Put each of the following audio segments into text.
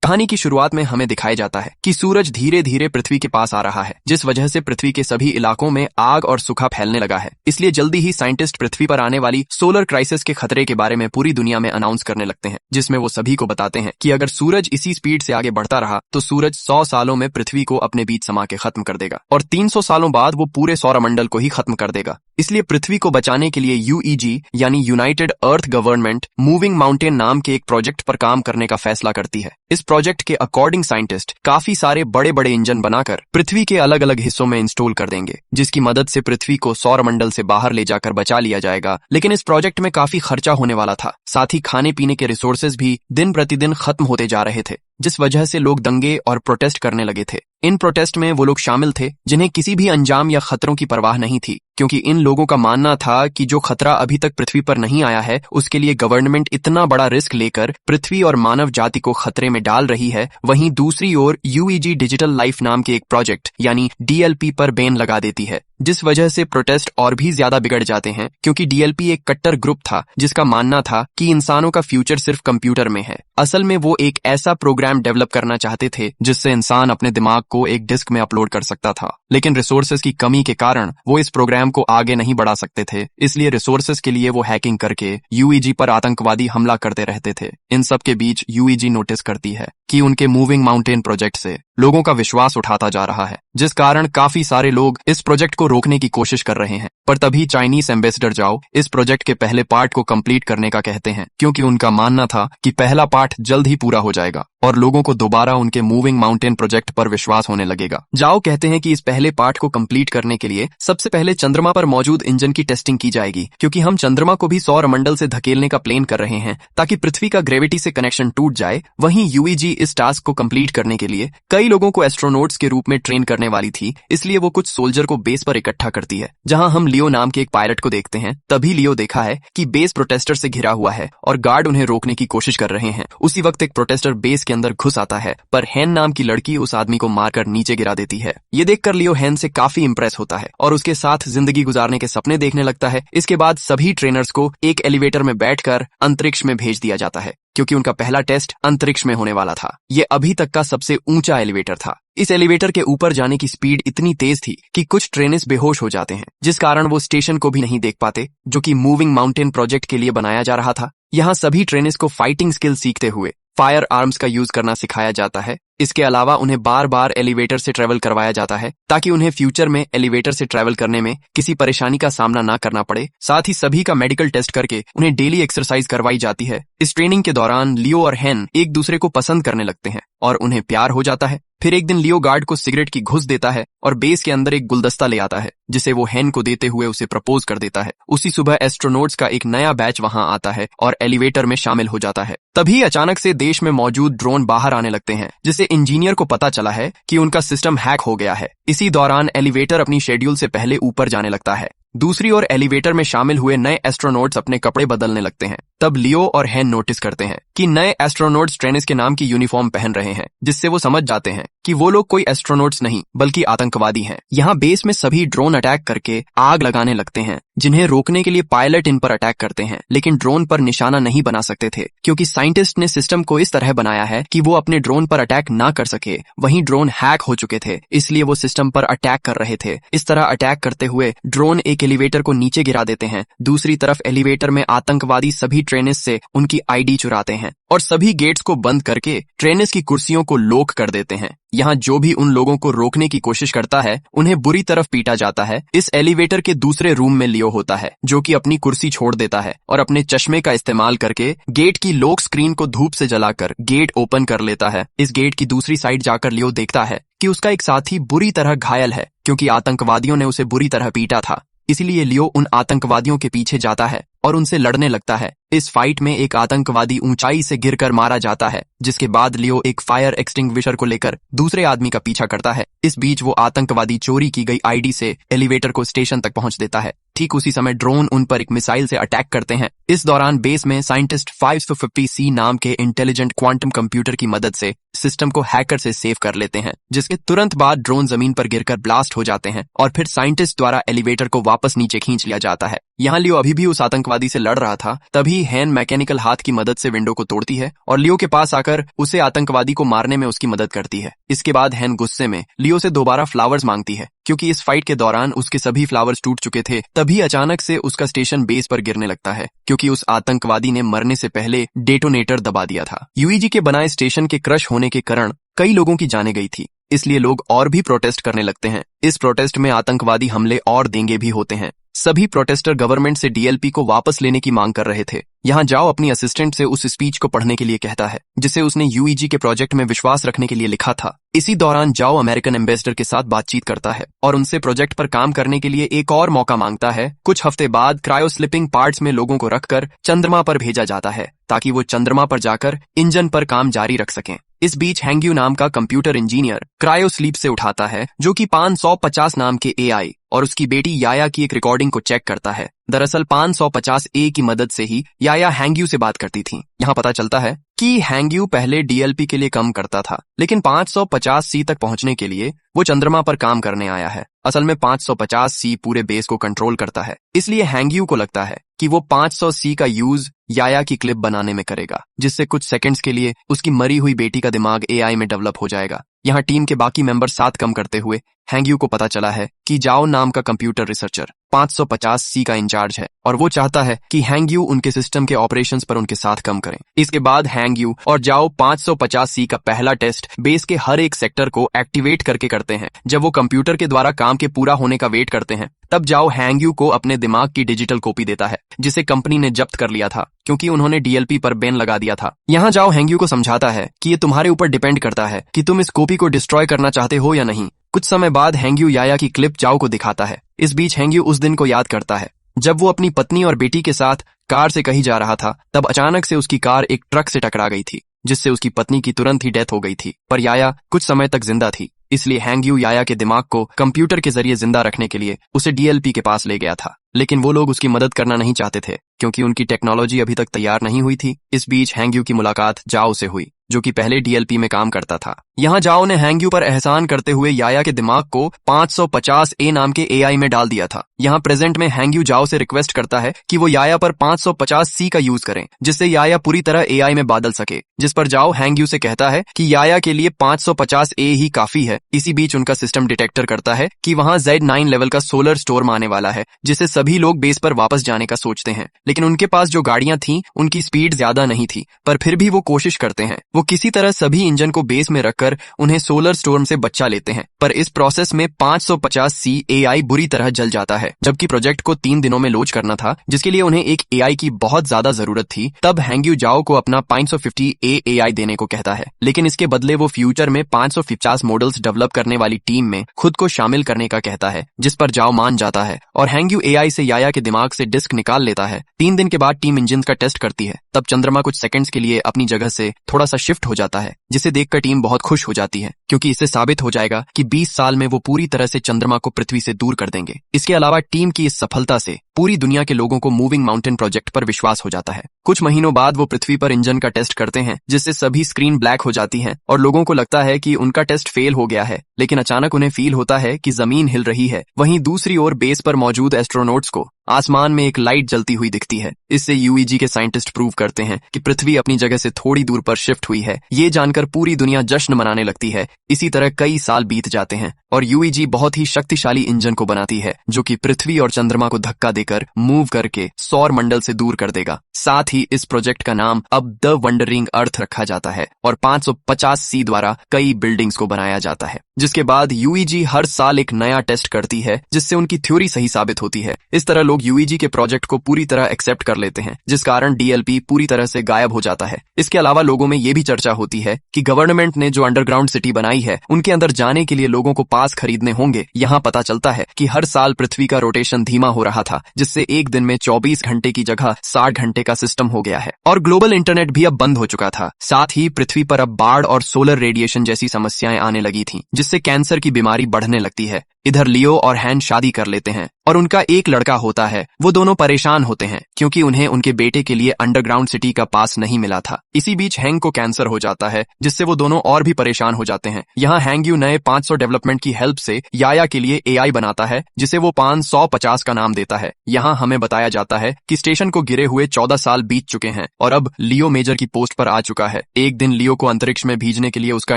कहानी की शुरुआत में हमें दिखाया जाता है कि सूरज धीरे धीरे पृथ्वी के पास आ रहा है, जिस वजह से पृथ्वी के सभी इलाकों में आग और सूखा फैलने लगा है। इसलिए जल्दी ही साइंटिस्ट पृथ्वी पर आने वाली सोलर क्राइसिस के खतरे के बारे में पूरी दुनिया में अनाउंस करने लगते हैं, जिसमें वो सभी को बताते हैं कि अगर सूरज इसी स्पीड से आगे बढ़ता रहा तो सूरज 100 सालों में पृथ्वी को अपने बीच समा के खत्म कर देगा और 300 सालों बाद वो पूरे सौरमंडल को ही खत्म कर देगा। इसलिए पृथ्वी को बचाने के लिए यूईजी यानी यूनाइटेड अर्थ गवर्नमेंट मूविंग माउंटेन नाम के एक प्रोजेक्ट पर काम करने का फैसला करती है। इस प्रोजेक्ट के अकॉर्डिंग साइंटिस्ट काफी सारे बड़े बड़े इंजन बनाकर पृथ्वी के अलग अलग हिस्सों में इंस्टॉल कर देंगे, जिसकी मदद से पृथ्वी को सौरमंडल से बाहर ले जाकर बचा लिया जाएगा। लेकिन इस प्रोजेक्ट में काफी खर्चा होने वाला था, साथ ही खाने पीने के रिसोर्सेज भी दिन प्रतिदिन खत्म होते जा रहे थे, जिस वजह से लोग दंगे और प्रोटेस्ट करने लगे थे। इन प्रोटेस्ट में वो लोग शामिल थे जिन्हें किसी भी अंजाम या खतरों की परवाह नहीं थी, क्योंकि इन लोगों का मानना था कि जो खतरा अभी तक पृथ्वी पर नहीं आया है उसके लिए गवर्नमेंट इतना बड़ा रिस्क लेकर पृथ्वी और मानव जाति को खतरे में डाल रही है। वहीं दूसरी ओर यूईजी डिजिटल लाइफ नाम के एक प्रोजेक्ट यानी डीएलपी पर बैन लगा देती है, जिस वजह से प्रोटेस्ट और भी ज्यादा बिगड़ जाते हैं, क्योंकि डीएलपी एक कट्टर ग्रुप था जिसका मानना था कि इंसानों का फ्यूचर सिर्फ कंप्यूटर में है। असल में वो एक ऐसा प्रोग्राम डेवलप करना चाहते थे जिससे इंसान अपने दिमाग को एक डिस्क में अपलोड कर सकता था, लेकिन रिसोर्सेज की कमी के कारण वो इस प्रोग्राम को आगे नहीं बढ़ा सकते थे। इसलिए रिसोर्सेज के लिए वो हैकिंग करके यूईजी पर आतंकवादी हमला करते रहते थे। इन सब के बीच यूईजी नोटिस करती है कि उनके मूविंग माउंटेन प्रोजेक्ट से लोगों का विश्वास उठाता जा रहा है, जिस कारण काफी सारे लोग इस प्रोजेक्ट को रोकने की कोशिश कर रहे हैं। पर तभी चाइनीज एम्बेसडर जाओ इस प्रोजेक्ट के पहले पार्ट को कंप्लीट करने का कहते हैं, क्योंकि उनका मानना था कि पहला पार्ट जल्द ही पूरा हो जाएगा और लोगों को दोबारा उनके मूविंग माउंटेन प्रोजेक्ट पर विश्वास होने लगेगा। जाओ कहते हैं कि इस पहले पार्ट को कंप्लीट करने के लिए सबसे पहले चंद्रमा पर मौजूद इंजन की टेस्टिंग की जाएगी, क्योंकि हम चंद्रमा को भी सौरमंडल से धकेलने का प्लान कर रहे हैं ताकि पृथ्वी का ग्रेविटी से कनेक्शन टूट जाए। वहीं यूईजी इस टास्क को कंप्लीट करने के लिए कई लोगों को एस्ट्रोनॉट्स के रूप में ट्रेन करने वाली थी, इसलिए वो कुछ सोल्जर को बेस पर इकट्ठा करती है, जहां हम लियो नाम के एक पायलट को देखते हैं। तभी लियो देखा है कि बेस प्रोटेस्टर से घिरा हुआ है और गार्ड उन्हें रोकने की कोशिश कर रहे हैं। उसी वक्त एक प्रोटेस्टर बेस के अंदर घुस आता है, पर हैन नाम की लड़की उस आदमी को मारकर नीचे गिरा देती है। ये देखकर लियो हैन से काफी इंप्रेस होता है और उसके साथ जिंदगी गुजारने के सपने देखने लगता है। इसके बाद सभी ट्रेनर्स को एक एलिवेटर में बैठकर अंतरिक्ष में भेज दिया जाता है, क्योंकि उनका पहला टेस्ट अंतरिक्ष में होने वाला था। ये अभी तक का सबसे ऊंचा एलिवेटर था। इस एलिवेटर के ऊपर जाने की स्पीड इतनी तेज थी कि कुछ ट्रेनर्स बेहोश हो जाते हैं, जिस कारण वो स्टेशन को भी नहीं देख पाते, जो कि मूविंग माउंटेन प्रोजेक्ट के लिए बनाया जा रहा था। यहाँ सभी ट्रेनर्स को फाइटिंग स्किल सीखते हुए फायर आर्म्स का यूज करना सिखाया जाता है। इसके अलावा उन्हें बार बार एलिवेटर से ट्रेवल करवाया जाता है ताकि उन्हें फ्यूचर में एलिवेटर से ट्रेवल करने में किसी परेशानी का सामना ना करना पड़े। साथ ही सभी का मेडिकल टेस्ट करके उन्हें डेली एक्सरसाइज करवाई जाती है। इस ट्रेनिंग के दौरान लियो और हैन एक दूसरे को पसंद करने लगते हैं और उन्हें प्यार हो जाता है। फिर एक दिन लियो गार्ड को सिगरेट की घुस देता है और बेस के अंदर एक गुलदस्ता ले आता है, जिसे वो हैन को देते हुए उसे प्रपोज कर देता है। उसी सुबह एस्ट्रोनॉट्स का एक नया बैच वहां आता है और एलिवेटर में शामिल हो जाता है। तभी अचानक से देश में मौजूद ड्रोन बाहर आने लगते हैं, जिससे इंजीनियर को पता चला है कि उनका सिस्टम हैक हो गया है। इसी दौरान एलिवेटर अपनी शेड्यूल से पहले ऊपर जाने लगता है। दूसरी ओर एलिवेटर में शामिल हुए नए एस्ट्रोनॉट्स अपने कपड़े बदलने लगते हैं। तब लियो और हैन नोटिस करते हैं कि नए एस्ट्रोनॉट्स ट्रेनिस के नाम की यूनिफॉर्म पहन रहे हैं, जिससे वो समझ जाते हैं कि वो लोग कोई एस्ट्रोनॉट्स नहीं बल्कि आतंकवादी हैं। यहाँ बेस में सभी ड्रोन अटैक करके आग लगाने लगते हैं, जिन्हें रोकने के लिए पायलट इन पर अटैक करते हैं, लेकिन ड्रोन पर निशाना नहीं बना सकते थे, क्योंकि साइंटिस्ट ने सिस्टम को इस तरह बनाया है कि वो अपने ड्रोन पर अटैक ना कर सके। वहीं ड्रोन हैक हो चुके थे, इसलिए वो सिस्टम पर अटैक कर रहे थे। इस तरह अटैक करते हुए ड्रोन एक एलिवेटर को नीचे गिरा देते हैं। दूसरी तरफ एलिवेटर में आतंकवादी सभी ट्रेनर्स से उनकी आईडी चुराते हैं और सभी गेट्स को बंद करके ट्रेनर्स की कुर्सियों को लॉक कर देते हैं। यहाँ जो भी उन लोगों को रोकने की कोशिश करता है उन्हें बुरी तरफ पीटा जाता है। इस एलिवेटर के दूसरे रूम में लियो होता है, जो कि अपनी कुर्सी छोड़ देता है और अपने चश्मे का इस्तेमाल करके गेट की लॉक स्क्रीन को धूप से जलाकर गेट ओपन कर लेता है। इस गेट की दूसरी साइड जाकर लियो देखता है कि उसका एक साथी बुरी तरह घायल है, क्योंकि आतंकवादियों ने उसे बुरी तरह पीटा था। इसलिए लियो उन आतंकवादियों के पीछे जाता है और उनसे लड़ने लगता है। इस फाइट में एक आतंकवादी ऊंचाई से गिरकर मारा जाता है, जिसके बाद लियो एक फायर एक्सटिंग्विशर को लेकर दूसरे आदमी का पीछा करता है। इस बीच वो आतंकवादी चोरी की गई आईडी से एलिवेटर को स्टेशन तक पहुंच देता है। ठीक उसी समय ड्रोन उन पर एक मिसाइल से अटैक करते हैं। इस दौरान बेस में साइंटिस्ट 550C नाम के इंटेलिजेंट क्वांटम कंप्यूटर की मदद से सिस्टम को हैकर से सेव कर लेते हैं, जिसके तुरंत बाद ड्रोन जमीन पर गिरकर ब्लास्ट हो जाते हैं और फिर साइंटिस्ट द्वारा एलिवेटर को वापस नीचे खींच लिया जाता है। यहाँ लियो अभी भी उस आतंकवादी से लड़ रहा था, तभी तभी हैन मैकेनिकल हाथ की मदद से विंडो को तोड़ती है और लियो के पास आकर उसे आतंकवादी को मारने में उसकी मदद करती है। इसके बाद हैन गुस्से में लियो से दोबारा फ्लावर्स मांगती है, क्योंकि इस फाइट के दौरान उसके सभी फ्लावर्स टूट चुके थे। तभी अचानक से उसका स्टेशन बेस पर गिरने लगता है, क्योंकि उस आतंकवादी ने मरने से पहले डेटोनेटर दबा दिया था। यूईजी के बनाए स्टेशन के क्रश होने के कारण कई लोगों की जाने गई थी, इसलिए लोग और भी प्रोटेस्ट करने लगते हैं। इस प्रोटेस्ट में आतंकवादी हमले और देंगे भी होते हैं। सभी प्रोटेस्टर गवर्नमेंट से डीएलपी को वापस लेने की मांग कर रहे थे। यहाँ जाओ अपनी असिस्टेंट से उस स्पीच को पढ़ने के लिए कहता है, जिसे उसने यूईजी के प्रोजेक्ट में विश्वास रखने के लिए लिखा था। इसी दौरान जाओ अमेरिकन एम्बेसडर के साथ बातचीत करता है और उनसे प्रोजेक्ट पर काम करने के लिए एक और मौका मांगता है। कुछ हफ्ते बाद क्रायो स्लिपिंग पार्ट्स में लोगों को रखकर चंद्रमा पर भेजा जाता है, ताकि वो चंद्रमा पर जाकर इंजन पर काम जारी रख सकें। इस बीच हैंग्यू नाम का कंप्यूटर इंजीनियर क्रायो स्लीप से उठाता है, जो कि 550 नाम के एआई और उसकी बेटी याया की एक रिकॉर्डिंग को चेक करता है। दरअसल 550 ए की मदद से ही याया हैंग्यू से बात करती थी। यहाँ पता चलता है कि हैंग्यू पहले डीएलपी के लिए काम करता था, लेकिन 550 सी तक पहुंचने के लिए वो चंद्रमा पर काम करने आया है। असल में 550 सी पूरे बेस को कंट्रोल करता है, इसलिए हैंग्यू को लगता है कि वो 500 सी का यूज याया की क्लिप बनाने में करेगा, जिससे कुछ सेकंड्स के लिए उसकी मरी हुई बेटी का दिमाग एआई में डेवलप हो जाएगा। यहाँ टीम के बाकी मेंबर साथ कम करते हुए हैंग्यू को पता चला है कि जाओ नाम का कंप्यूटर रिसर्चर 550 सी का इंचार्ज है और वो चाहता है कि हैंग्यू उनके सिस्टम के ऑपरेशंस पर उनके साथ कम करें। इसके बाद हैंग्यू और जाओ 550 सी का पहला टेस्ट बेस के हर एक सेक्टर को एक्टिवेट करके करते हैं। जब वो कंप्यूटर के द्वारा काम के पूरा होने का वेट करते हैं, तब जाओ हैंग्यू को अपने दिमाग की डिजिटल कॉपी देता है, जिसे कंपनी ने जब्त कर लिया था, क्योंकि उन्होंने डीएलपी पर बैन लगा दिया था। यहाँ जाओ हैंग्यू को समझाता है कि ये तुम्हारे ऊपर डिपेंड करता है कि तुम इस कॉपी को डिस्ट्रॉय करना चाहते हो या नहीं। कुछ समय बाद हैंग्यू याया की क्लिप जाओ को दिखाता है। इस बीच हैंग्यू उस दिन को याद करता है जब वो अपनी पत्नी और बेटी के साथ कार से कहीं जा रहा था। तब अचानक से उसकी कार एक ट्रक से टकरा गई थी, जिससे उसकी पत्नी की तुरंत ही डेथ हो गई थी, पर याया कुछ समय तक जिंदा थी। इसलिए हैंग्यू याया के दिमाग को कंप्यूटर के जरिए जिंदा रखने के लिए उसे डीएलपी के पास ले गया था, लेकिन वो लोग उसकी मदद करना नहीं चाहते थे, क्योंकि उनकी टेक्नोलॉजी अभी तक तैयार नहीं हुई थी। इस बीच हैंग्यू की मुलाकात जाओ से हुई, जो कि पहले डीएलपी में काम करता था। यहाँ जाओ ने हैंग्यू पर एहसान करते हुए याया के दिमाग को 550 ए नाम के एआई में डाल दिया था। यहाँ प्रेजेंट में हैंग्यू जाओ से रिक्वेस्ट करता है कि वो याया पर 550 सी का यूज करें, जिससे याया पूरी तरह एआई में बदल सके। जिस पर जाओ हैंग्यू से कहता है कि याया के लिए 550 ए ही काफी है। इसी बीच उनका सिस्टम डिटेक्टर करता है कि वहाँ Z9 लेवल का सोलर स्टोर्म आने वाला है, जिससे सभी लोग बेस पर वापस जाने का सोचते हैं। लेकिन उनके पास जो गाड़ियां थीं, उनकी स्पीड ज्यादा नहीं थी, पर फिर भी वो कोशिश करते हैं। वो किसी तरह सभी इंजन को बेस में रखकर उन्हें सोलर स्टोर्म से बचा लेते हैं, पर इस प्रोसेस में 550 सी एआई बुरी तरह जल जाता है। जबकि प्रोजेक्ट को 3 दिनों में लॉन्च करना था, जिसके लिए उन्हें एक एआई की बहुत ज्यादा जरूरत थी। तब हैंग्यू जाओ को अपना 550 एआई देने को कहता है, लेकिन इसके बदले वो फ्यूचर में 550 मॉडल्स डेवलप करने वाली टीम में खुद को शामिल करने का कहता है, जिस पर जाओ मान जाता है और हैंग्यू एआई से याया के दिमाग से डिस्क निकाल लेता है। 3 दिन के बाद टीम इंजन का टेस्ट करती है। तब चंद्रमा कुछ सेकंड्स के लिए अपनी जगह से थोड़ा सा शिफ्ट हो जाता है, जिसे देखकर टीम बहुत खुश हो जाती है, क्योंकि इससे साबित हो जाएगा कि 20 साल में वो पूरी तरह से चंद्रमा को पृथ्वी से दूर कर देंगे। इसके अलावा टीम की इस सफलता से पूरी दुनिया के लोगों को मूविंग माउंटेन प्रोजेक्ट पर विश्वास हो जाता है। कुछ महीनों बाद वो पृथ्वी पर इंजन का टेस्ट करते हैं, जिससे सभी स्क्रीन ब्लैक हो जाती हैं और लोगों को लगता है कि उनका टेस्ट फेल हो गया है। लेकिन अचानक उन्हें फील होता है कि जमीन हिल रही है। वहीं दूसरी ओर बेस पर मौजूद एस्ट्रोनॉट्स को आसमान में एक लाइट जलती हुई दिखती है। इससे यूईजी के साइंटिस्ट प्रूव करते हैं कि पृथ्वी अपनी जगह से थोड़ी दूर पर शिफ्ट हुई है। ये जानकर पूरी दुनिया जश्न मनाने लगती है। इसी तरह कई साल बीत जाते हैं और यूईजी बहुत ही शक्तिशाली इंजन को बनाती है, जो कि पृथ्वी और चंद्रमा को धक्का देकर मूव करके सौर मंडल से दूर कर देगा। साथ ही इस प्रोजेक्ट का नाम अब द वंडरिंग अर्थ रखा जाता है और 550 सी द्वारा कई बिल्डिंग्स को बनाया जाता है। जिसके बाद यूईजी हर साल एक नया टेस्ट करती है, जिससे उनकी थ्योरी सही साबित होती है। इस तरह लोग यूईजी के प्रोजेक्ट को पूरी तरह एक्सेप्ट कर लेते हैं, जिस कारण डीएलपी पूरी तरह से गायब हो जाता है। इसके अलावा लोगों में ये भी चर्चा होती है कि गवर्नमेंट ने जो अंडरग्राउंड सिटी बनाई है, उनके अंदर जाने के लिए लोगों को पास खरीदने होंगे। यहाँ पता चलता है कि हर साल पृथ्वी का रोटेशन धीमा हो रहा था, जिससे एक दिन में 24 घंटे की जगह 60 घंटे का सिस्टम हो गया है और ग्लोबल इंटरनेट भी अब बंद हो चुका था। साथ ही पृथ्वी पर अब बाढ़ और सोलर रेडिएशन जैसी समस्याएं आने लगी थी, जिससे कैंसर की बीमारी बढ़ने लगती है। इधर लियो और हैन शादी कर लेते हैं और उनका एक लड़का होता है। वो दोनों परेशान होते हैं क्योंकि उन्हें उनके बेटे के लिए अंडरग्राउंड सिटी का पास नहीं मिला था। इसी बीच हैंग को कैंसर हो जाता है, जिससे वो दोनों और भी परेशान हो जाते हैं। यहाँ हैंग यू नए 500 डेवलपमेंट की हेल्प से याया के लिए एआई बनाता है, जिसे वो 550 का नाम देता है। यहाँ हमें बताया जाता है कि स्टेशन को गिरे हुए 14 साल बीत चुके हैं और अब लियो मेजर की पोस्ट पर आ चुका है। एक दिन लियो को अंतरिक्ष में भेजने के लिए उसका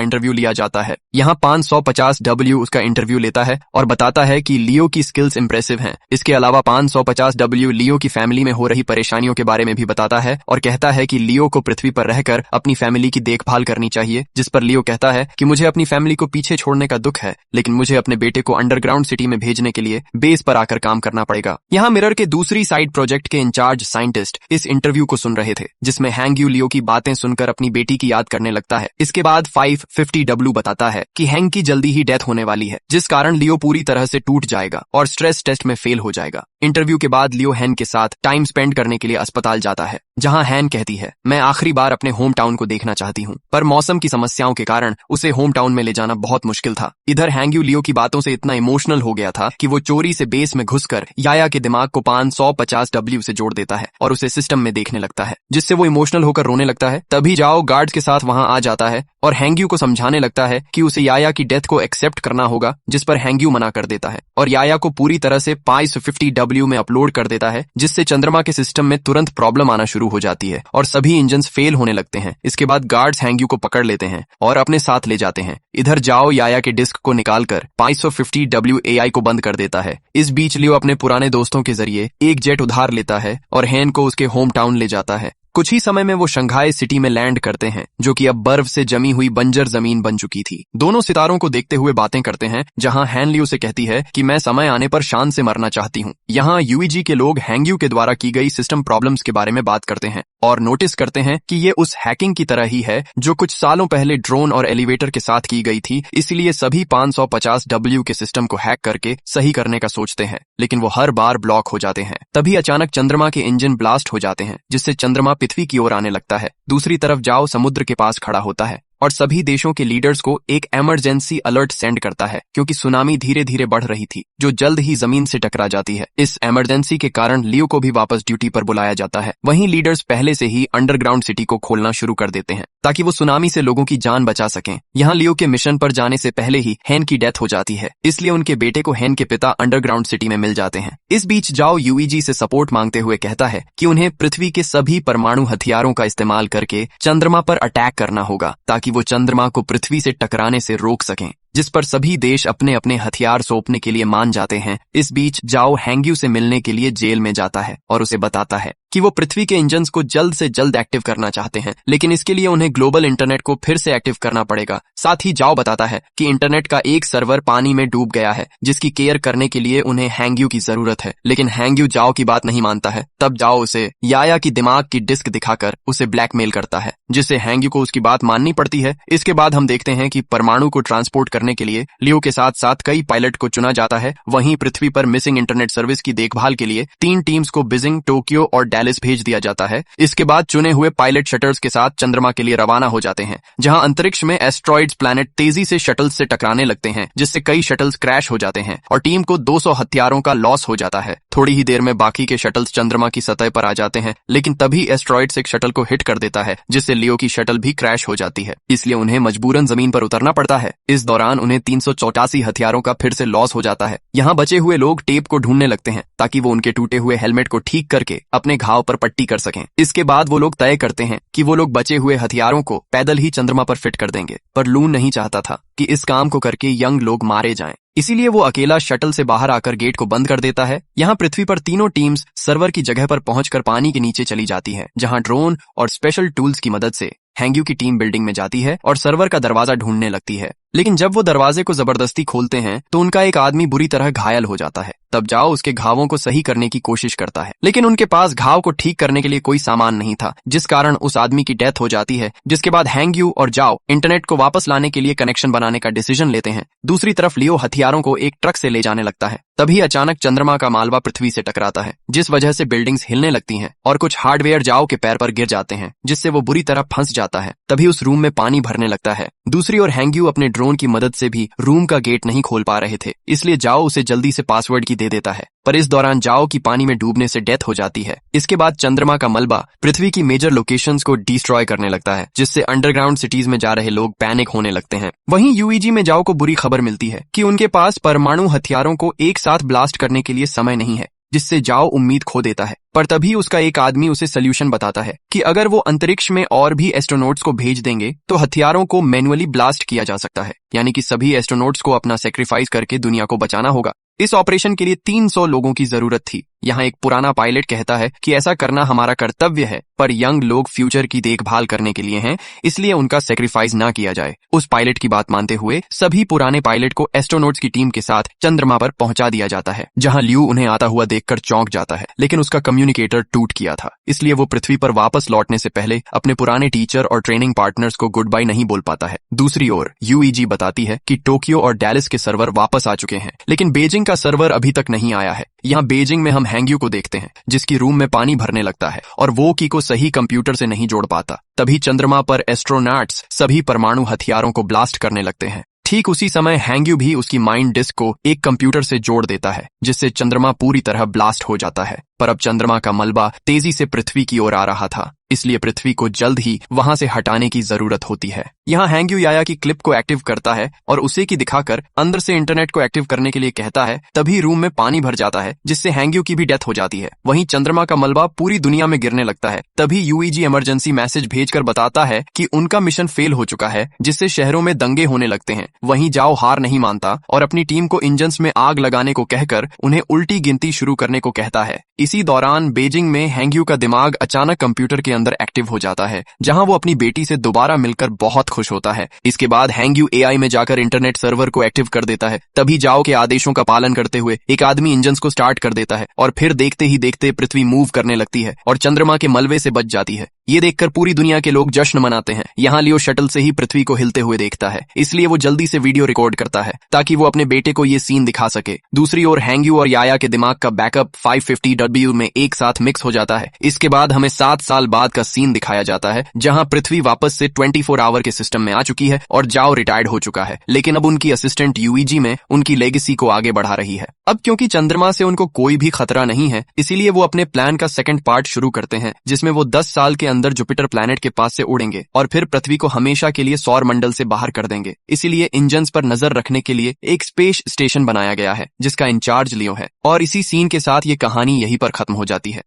इंटरव्यू लिया जाता है। यहाँ 550W उसका इंटरव्यू लेता है और बताता है कि लियो की स्किल्स इंप्रेसिव हैं। इसके अलावा 550W लियो की फैमिली में हो रही परेशानियों के बारे में भी बताता है और कहता है कि लियो को पृथ्वी पर रहकर अपनी फैमिली की देखभाल करनी चाहिए, जिस पर लियो कहता है कि मुझे अपनी फैमिली को पीछे छोड़ने का दुख है, लेकिन मुझे अपने बेटे को अंडरग्राउंड सिटी में भेजने के लिए बेस पर आकर काम करना पड़ेगा। यहाँ मिरर के दूसरी साइड प्रोजेक्ट के इंचार्ज साइंटिस्ट इस इंटरव्यू को सुन रहे थे, जिसमें हैंग यू लियो की बातें सुनकर अपनी बेटी की याद करने लगता है। इसके बाद 550W बताता है कि हैंग की जल्दी ही डेथ होने वाली है, जिस कारण लियो पूरी तरह से टूट जाएगा और स्ट्रेस टेस्ट में फेल हो जाएगा। इंटरव्यू के बाद लियो हैन के साथ टाइम स्पेंड करने के लिए अस्पताल जाता है, जहां हैन कहती है, मैं आखिरी बार अपने होम टाउन को देखना चाहती हूँ, पर मौसम की समस्याओं के कारण उसे होम टाउन में ले जाना बहुत मुश्किल था। इधर हैंग यू लियो की बातों से इतना इमोशनल हो गया था कि वो चोरी से बेस में घुसकर याया के दिमाग को 550W से जोड़ देता है और उसे सिस्टम में देखने लगता है, जिससे वो इमोशनल होकर रोने लगता है। तभी जाओ गार्ड्स के साथ वहां आ जाता है और हैंग यू को समझाने लगता है कि उसे याया की डेथ को एक्सेप्ट करना होगा, जिस पर हैंग यू मना कर देता है और याया को पूरी तरह से 550W में अपलोड कर देता है, जिससे चंद्रमा के सिस्टम में तुरंत प्रॉब्लम आना शुरू हो जाती है और सभी इंजन्स फेल होने लगते हैं। इसके बाद गार्ड्स हैंग यू को पकड़ लेते हैं और अपने साथ ले जाते हैं। इधर जाओ याया के डिस्क को निकालकर 550W एआई को बंद कर देता है। इस बीच लियो अपने पुराने दोस्तों के जरिए एक जेट उधार लेता है और हैन को उसके होम टाउन ले जाता है। कुछ ही समय में वो शंघाई सिटी में लैंड करते हैं, जो कि अब बर्फ से जमी हुई बंजर जमीन बन चुकी थी। दोनों सितारों को देखते हुए बातें करते हैं, जहां हैन लियो से कहती है कि मैं समय आने पर शान से मरना चाहती हूँ। यहाँ यूईजी के लोग हैंग यू के द्वारा की गई सिस्टम प्रॉब्लम्स के बारे में बात करते हैं और नोटिस करते हैं कि ये उस हैकिंग की तरह ही है जो कुछ सालों पहले ड्रोन और एलिवेटर के साथ की गई थी। इसलिए सभी 550W के सिस्टम को हैक करके सही करने का सोचते हैं, लेकिन वो हर बार ब्लॉक हो जाते हैं। तभी अचानक चंद्रमा के इंजन ब्लास्ट हो जाते हैं, जिससे चंद्रमा पृथ्वी की ओर आने लगता है। दूसरी तरफ जाओ समुद्र के पास खड़ा होता है और सभी देशों के लीडर्स को एक इमरजेंसी अलर्ट सेंड करता है, क्योंकि सुनामी धीरे धीरे बढ़ रही थी, जो जल्द ही जमीन से टकरा जाती है। इस इमरजेंसी के कारण लियो को भी वापस ड्यूटी पर बुलाया जाता है। वहीं लीडर्स पहले से ही अंडरग्राउंड सिटी को खोलना शुरू कर देते हैं ताकि वो सुनामी से लोगों की जान बचा सकें। यहाँ लियो के मिशन पर जाने से पहले ही हैन की डेथ हो जाती है, इसलिए उनके बेटे को हैन के पिता अंडरग्राउंड सिटी में मिल जाते हैं। इस बीच जाओ यूईजी से सपोर्ट मांगते हुए कहता है कि उन्हें पृथ्वी के सभी परमाणु हथियारों का इस्तेमाल करके चंद्रमा पर अटैक करना होगा, ताकि वो चंद्रमा को पृथ्वी से टकराने से रोक सकें, जिस पर सभी देश अपने अपने हथियार सौंपने के लिए मान जाते हैं। इस बीच जाओ हैंग यू से मिलने के लिए जेल में जाता है और उसे बताता है कि वो पृथ्वी के इंजन्स को जल्द से जल्द एक्टिव करना चाहते हैं, लेकिन इसके लिए उन्हें ग्लोबल इंटरनेट को फिर से एक्टिव करना पड़ेगा। साथ ही जाओ बताता है कि इंटरनेट का एक सर्वर पानी में डूब गया है, जिसकी केयर करने के लिए उन्हें हैंग यू की जरूरत है, लेकिन हैंग यू जाओ की बात नहीं मानता है। तब जाओ उसे याया की दिमाग की डिस्क दिखाकर उसे ब्लैकमेल करता है, जिससे हैंग यू को उसकी बात माननी पड़ती है। इसके बाद हम देखते हैं कि परमाणु को ट्रांसपोर्ट करने के लिए लियो के साथ साथ कई पायलट को चुना जाता है। वहीं पृथ्वी पर मिसिंग इंटरनेट सर्विस की देखभाल के लिए 3 टीम्स को बीजिंग, टोक्यो और डैलिस भेज दिया जाता है। इसके बाद चुने हुए पायलट शटल्स के साथ चंद्रमा के लिए रवाना हो जाते हैं, जहां अंतरिक्ष में एस्ट्रॉइड्स प्लैनेट तेजी से शटल्स से टकराने लगते हैं, जिससे कई शटल्स क्रैश हो जाते हैं और टीम को 200 हथियारों का लॉस हो जाता है। थोड़ी ही देर में बाकी के शटल्स चंद्रमा की सतह पर आ जाते हैं, लेकिन तभी एस्ट्रॉइड्स एक शटल को हिट कर देता है, जिससे लियो की शटल भी क्रैश हो जाती है। इसलिए उन्हें मजबूरन जमीन पर उतरना पड़ता है। इस दौरान उन्हें 384 हथियारों का फिर से लॉस हो जाता है। यहाँ बचे हुए लोग टेप को ढूंढने लगते हैं ताकि वो उनके टूटे हुए हेलमेट को ठीक करके अपने घाव पर पट्टी कर सकें। इसके बाद वो लोग तय करते हैं कि वो लोग बचे हुए हथियारों को पैदल ही चंद्रमा पर फिट कर देंगे, पर लून नहीं चाहता था कि इस काम को करके यंग लोग मारे जाएं। इसीलिए वो अकेला शटल से बाहर आकर गेट को बंद कर देता है। यहाँ पृथ्वी पर तीनों टीम्स सर्वर की जगह पर पहुंचकर पानी के नीचे चली जाती है, जहाँ ड्रोन और स्पेशल टूल्स की मदद से हैंग यू की टीम बिल्डिंग में जाती है और सर्वर का दरवाजा ढूंढने लगती है। लेकिन जब वो दरवाजे को जबरदस्ती खोलते हैं तो उनका एक आदमी बुरी तरह घायल हो जाता है। तब जाओ उसके घावों को सही करने की कोशिश करता है, लेकिन उनके पास घाव को ठीक करने के लिए कोई सामान नहीं था, जिस कारण उस आदमी की डेथ हो जाती है। जिसके बाद हैंग यू और जाओ इंटरनेट को वापस लाने के लिए कनेक्शन बनाने का डिसीजन लेते हैं। दूसरी तरफ लियो हथियारों को एक ट्रक से ले जाने लगता है। तभी अचानक चंद्रमा का मालवा पृथ्वी से टकराता है, जिस वजह से बिल्डिंग्स हिलने लगती हैं और कुछ हार्डवेयर जाओ के पैर पर गिर जाते हैं, जिससे वो बुरी तरह फंस जाता है। तभी उस रूम में पानी भरने लगता है। दूसरी ओर हैंग यू अपने ड्रोन की मदद से भी रूम का गेट नहीं खोल पा रहे थे, इसलिए जाओ उसे जल्दी से पासवर्ड की दे देता है। पर इस दौरान जाओ की पानी में डूबने से डेथ हो जाती है। इसके बाद चंद्रमा का मलबा पृथ्वी की मेजर लोकेशंस को डिस्ट्रॉय करने लगता है, जिससे अंडरग्राउंड सिटीज में जा रहे लोग पैनिक होने लगते हैं। वहीं यूईजी में जाओ को बुरी खबर मिलती है कि उनके पास परमाणु हथियारों को एक साथ ब्लास्ट करने के लिए समय नहीं है, जिससे जाओ उम्मीद खो देता है। पर तभी उसका एक आदमी उसे सल्यूशन बताता है कि अगर वो अंतरिक्ष में और भी एस्ट्रोनॉट्स को भेज देंगे तो हथियारों को मैन्युअली ब्लास्ट किया जा सकता है, यानी कि सभी एस्ट्रोनॉट्स को अपना सेक्रीफाइस करके दुनिया को बचाना होगा। इस ऑपरेशन के लिए 300 लोगों की जरूरत थी। यहाँ एक पुराना पायलट कहता है कि ऐसा करना हमारा कर्तव्य है, पर यंग लोग फ्यूचर की देखभाल करने के लिए हैं, इसलिए उनका सेक्रीफाइस ना किया जाए। उस पायलट की बात मानते हुए सभी पुराने पायलट को एस्ट्रोनॉट्स की टीम के साथ चंद्रमा पर पहुंचा दिया जाता है, जहां ल्यू उन्हें आता हुआ देखकर चौंक जाता है, लेकिन उसका कम्युनिकेटर टूट गया था, इसलिए वो पृथ्वी पर वापस लौटने से पहले अपने पुराने टीचर और ट्रेनिंग पार्टनर्स को गुड बाय नहीं बोल पाता है। दूसरी ओर यूईजी बताती है कि टोक्यो और डैलिस के सर्वर वापस आ चुके हैं, लेकिन बीजिंग का सर्वर अभी तक नहीं आया है। यहाँ बीजिंग में हम हैंग्यू को देखते हैं, जिसकी रूम में पानी भरने लगता है और वो की को सही कंप्यूटर से नहीं जोड़ पाता। तभी चंद्रमा पर एस्ट्रोनॉट्स सभी परमाणु हथियारों को ब्लास्ट करने लगते हैं। ठीक उसी समय हैंग्यू भी उसकी माइंड डिस्क को एक कंप्यूटर से जोड़ देता है, जिससे चंद्रमा पूरी तरह ब्लास्ट हो जाता है। पर अब चंद्रमा का मलबा तेजी से पृथ्वी की ओर आ रहा था, इसलिए पृथ्वी को जल्द ही वहां से हटाने की जरूरत होती है। यहाँ हैंग्यू याया की क्लिप को एक्टिव करता है और उसे की दिखाकर अंदर से इंटरनेट को एक्टिव करने के लिए कहता है। तभी रूम में पानी भर जाता है, जिससे हैंग्यू की भी डेथ हो जाती है। वहीं चंद्रमा का मलबा पूरी दुनिया में गिरने लगता है। तभी यूईजी इमरजेंसी मैसेज भेजकर बताता है कि उनका मिशन फेल हो चुका है, जिससे शहरों में दंगे होने लगते हैं। वहीं जाओ हार नहीं मानता और अपनी टीम को इंजन्स में आग लगाने को कहकर उन्हें उल्टी गिनती शुरू करने को कहता है। इसी दौरान बीजिंग में हैंग्यू का दिमाग अचानक कंप्यूटर के अंदर एक्टिव हो जाता है, जहां वो अपनी बेटी से दोबारा मिलकर बहुत खुश होता है। इसके बाद हैंग्यू एआई में जाकर इंटरनेट सर्वर को एक्टिव कर देता है। तभी जाओ के आदेशों का पालन करते हुए एक आदमी इंजन्स को स्टार्ट कर देता है और फिर देखते ही देखते पृथ्वी मूव करने लगती है और चंद्रमा के मलबे से बच जाती है। ये देखकर पूरी दुनिया के लोग जश्न मनाते हैं। यहाँ लियो शटल से ही पृथ्वी को हिलते हुए देखता है, इसलिए वो जल्दी से वीडियो रिकॉर्ड करता है ताकि वो अपने बेटे को ये सीन दिखा सके। दूसरी ओर हैंग्यू और याया के दिमाग का बैकअप 550W में एक साथ मिक्स हो जाता है। इसके बाद हमें 7 साल बाद का सीन दिखाया जाता है, जहां पृथ्वी वापस से 24 आवर के सिस्टम में आ चुकी है और जाओ रिटायर्ड हो चुका है, लेकिन अब उनकी असिस्टेंट यूईजी में उनकी लेगेसी को आगे बढ़ा रही है। अब क्योंकि चंद्रमा से उनको कोई भी खतरा नहीं है, इसीलिए वो अपने प्लान का सेकंड पार्ट शुरू करते हैं, जिसमें वो 10 साल के अंदर जुपिटर प्लैनेट के पास से उड़ेंगे और फिर पृथ्वी को हमेशा के लिए सौर मंडल से बाहर कर देंगे। इसीलिए इंजन्स पर नजर रखने के लिए एक स्पेस स्टेशन बनाया गया है, जिसका इंचार्ज लियो है। और इसी सीन के साथ ये कहानी यहीं पर खत्म हो जाती है।